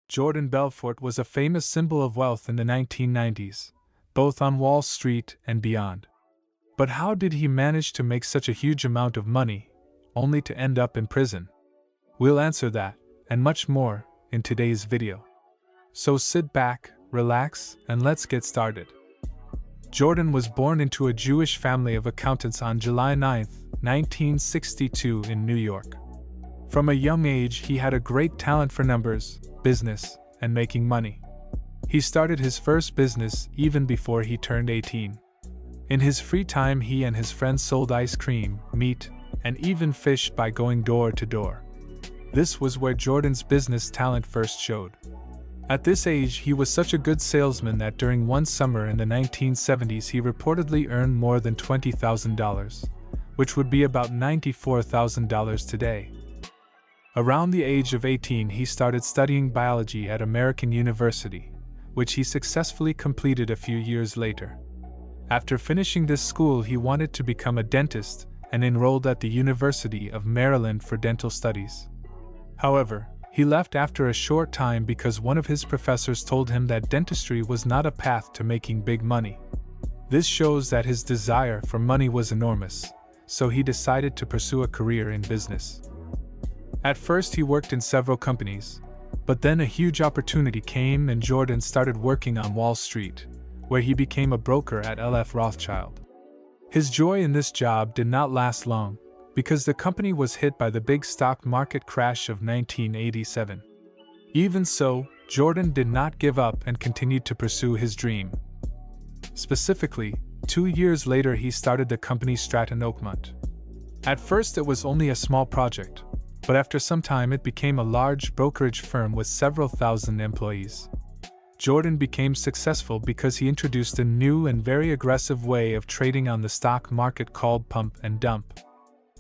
Jordan Belfort was a famous symbol of wealth in the 1990s, both on Wall Street and beyond. But how did he manage to make such a huge amount of money, only to end up in prison? We'll answer that, and much more, in today's video. So sit back, relax, and let's get started. Jordan was born into a Jewish family of accountants on July 9, 1962 in New York. From a young age, he had a great talent for numbers, business, and making money. He started his first business even before he turned 18. In his free time, he and his friends sold ice cream, meat, and even fish by going door to door. This was where Jordan's business talent first showed. At this age, he was such a good salesman that during one summer in the 1970s he reportedly earned more than $20,000, which would be about $94,000 today. Around the age of 18, he started studying biology at American University, which he successfully completed a few years later. After finishing this school, he wanted to become a dentist and enrolled at the University of Maryland for dental studies. However, he left after a short time because one of his professors told him that dentistry was not a path to making big money. This shows that his desire for money was enormous, so he decided to pursue a career in business. At first, he worked in several companies, but then a huge opportunity came and Jordan started working on Wall Street, where he became a broker at L.F. Rothschild. His joy in this job did not last long, because the company was hit by the big stock market crash of 1987. Even so, Jordan did not give up and continued to pursue his dream. Specifically, 2 years later he started the company Stratton Oakmont. At first it was only a small project, but after some time it became a large brokerage firm with several thousand employees. Jordan became successful because he introduced a new and very aggressive way of trading on the stock market called pump and dump.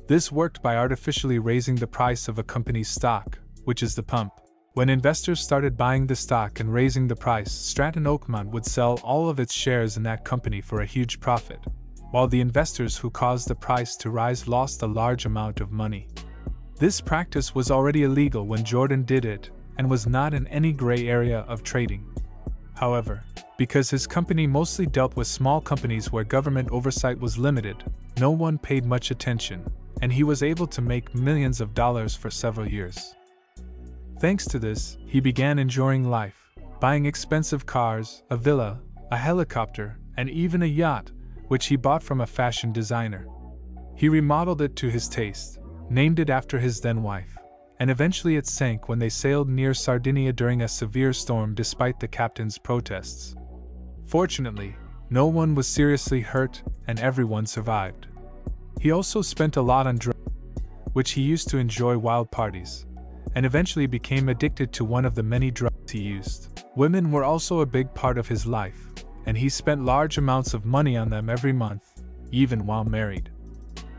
This worked by artificially raising the price of a company's stock, which is the pump. When investors started buying the stock and raising the price, Stratton Oakmont would sell all of its shares in that company for a huge profit, while the investors who caused the price to rise lost a large amount of money. This practice was already illegal when Jordan did it and was not in any gray area of trading. However, because his company mostly dealt with small companies where government oversight was limited, no one paid much attention, and he was able to make millions of dollars for several years. Thanks to this, he began enjoying life, buying expensive cars, a villa, a helicopter, and even a yacht, which he bought from a fashion designer. He remodeled it to his taste, named it after his then-wife, and eventually it sank when they sailed near Sardinia during a severe storm despite the captain's protests. Fortunately, no one was seriously hurt and everyone survived. He also spent a lot on drugs, which he used to enjoy wild parties, and eventually became addicted to one of the many drugs he used. Women were also a big part of his life, and he spent large amounts of money on them every month, even while married.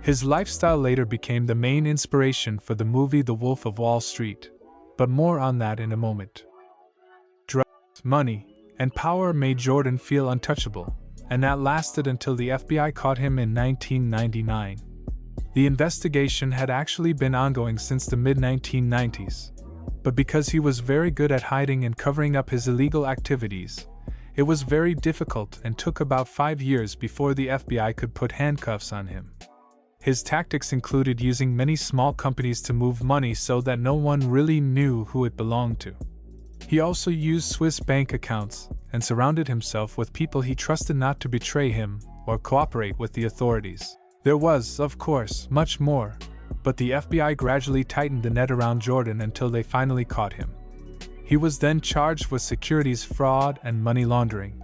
His lifestyle later became the main inspiration for the movie The Wolf of Wall Street, but more on that in a moment. Drugs, money, and power made Jordan feel untouchable, and that lasted until the FBI caught him in 1999. The investigation had actually been ongoing since the mid-1990s, but because he was very good at hiding and covering up his illegal activities, it was very difficult and took about 5 years before the FBI could put handcuffs on him. His tactics included using many small companies to move money so that no one really knew who it belonged to. He also used Swiss bank accounts and surrounded himself with people he trusted not to betray him or cooperate with the authorities. There was, of course, much more, but the FBI gradually tightened the net around Jordan until they finally caught him. He was then charged with securities fraud and money laundering.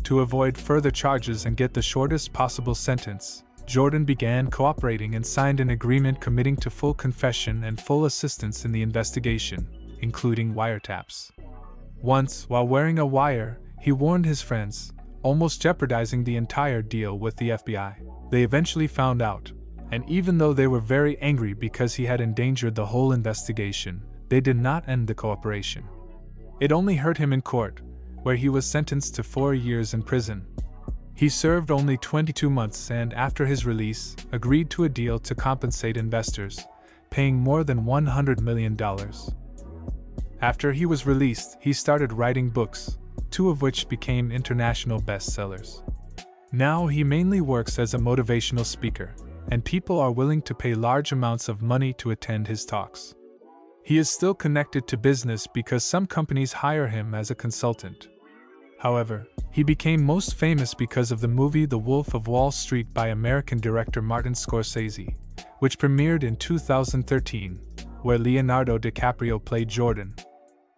To avoid further charges and get the shortest possible sentence, Jordan began cooperating and signed an agreement committing to full confession and full assistance in the investigation, including wiretaps. Once, while wearing a wire, he warned his friends, almost jeopardizing the entire deal with the FBI. They eventually found out, and even though they were very angry because he had endangered the whole investigation, they did not end the cooperation. It only hurt him in court, where he was sentenced to 4 years in prison. He served only 22 months and, after his release, agreed to a deal to compensate investors, paying more than $100 million. After he was released, he started writing books, 2 of which became international bestsellers. Now he mainly works as a motivational speaker, and people are willing to pay large amounts of money to attend his talks. He is still connected to business because some companies hire him as a consultant. However, he became most famous because of the movie The Wolf of Wall Street by American director Martin Scorsese, which premiered in 2013, where Leonardo DiCaprio played Jordan.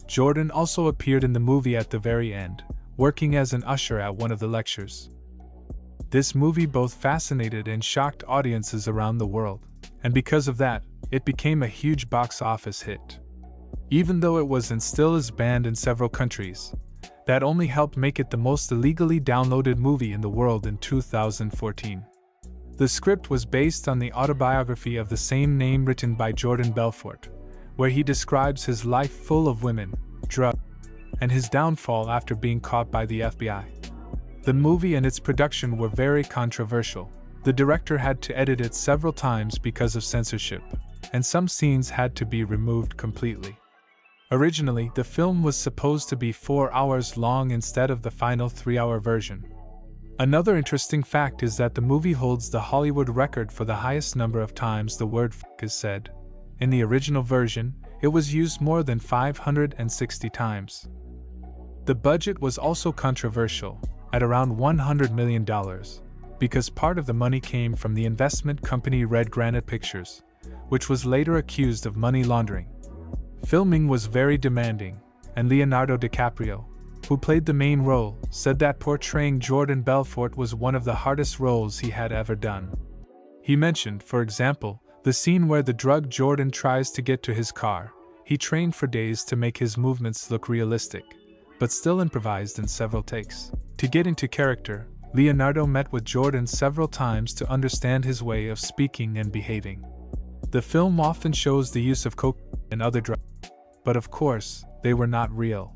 Jordan also appeared in the movie at the very end, working as an usher at one of the lectures. This movie both fascinated and shocked audiences around the world, and because of that, it became a huge box office hit. Even though it was and still is banned in several countries, that only helped make it the most illegally downloaded movie in the world in 2014. The script was based on the autobiography of the same name written by Jordan Belfort, where he describes his life full of women, drugs, and his downfall after being caught by the FBI. The movie and its production were very controversial. The director had to edit it several times because of censorship, and some scenes had to be removed completely. Originally, the film was supposed to be 4 hours long instead of the final 3-hour version. Another interesting fact is that the movie holds the Hollywood record for the highest number of times the word "f*** is said. In the original version, it was used more than 560 times. The budget was also controversial, at around $100 million, because part of the money came from the investment company Red Granite Pictures, which was later accused of money laundering. Filming was very demanding, and Leonardo DiCaprio, who played the main role, said that portraying Jordan Belfort was one of the hardest roles he had ever done. He mentioned, for example, the scene where the drug Jordan tries to get to his car. He trained for days to make his movements look realistic, but still improvised in several takes. To get into character, Leonardo met with Jordan several times to understand his way of speaking and behaving. The film often shows the use of coke and other drugs, but of course, they were not real.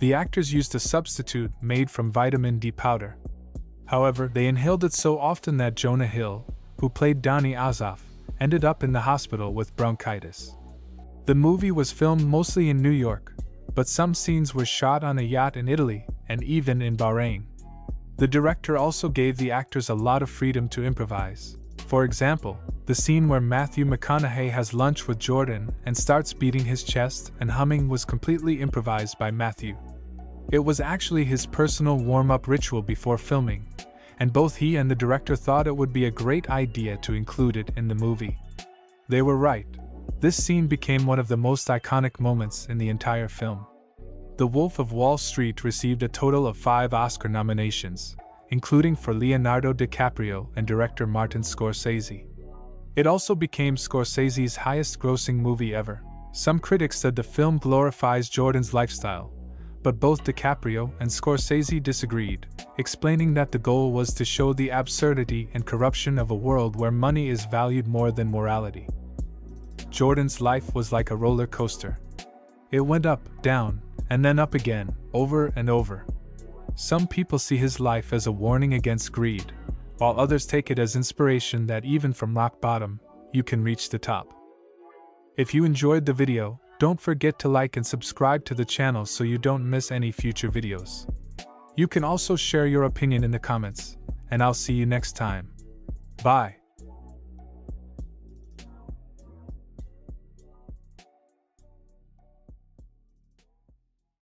The actors used a substitute made from vitamin D powder. However, they inhaled it so often that Jonah Hill, who played Donny Ossoff, ended up in the hospital with bronchitis. The movie was filmed mostly in New York, but some scenes were shot on a yacht in Italy and even in Bahrain. The director also gave the actors a lot of freedom to improvise. For example, the scene where Matthew McConaughey has lunch with Jordan and starts beating his chest and humming was completely improvised by Matthew. It was actually his personal warm-up ritual before filming, and both he and the director thought it would be a great idea to include it in the movie. They were right. This scene became one of the most iconic moments in the entire film. The Wolf of Wall Street received a total of 5 Oscar nominations, including for Leonardo DiCaprio and director Martin Scorsese. It also became Scorsese's highest-grossing movie ever. Some critics said the film glorifies Jordan's lifestyle, but both DiCaprio and Scorsese disagreed, explaining that the goal was to show the absurdity and corruption of a world where money is valued more than morality. Jordan's life was like a roller coaster. It went up, down, and then up again, over and over. Some people see his life as a warning against greed, while others take it as inspiration that even from rock bottom, you can reach the top. If you enjoyed the video, don't forget to like and subscribe to the channel so you don't miss any future videos. You can also share your opinion in the comments, and I'll see you next time. Bye.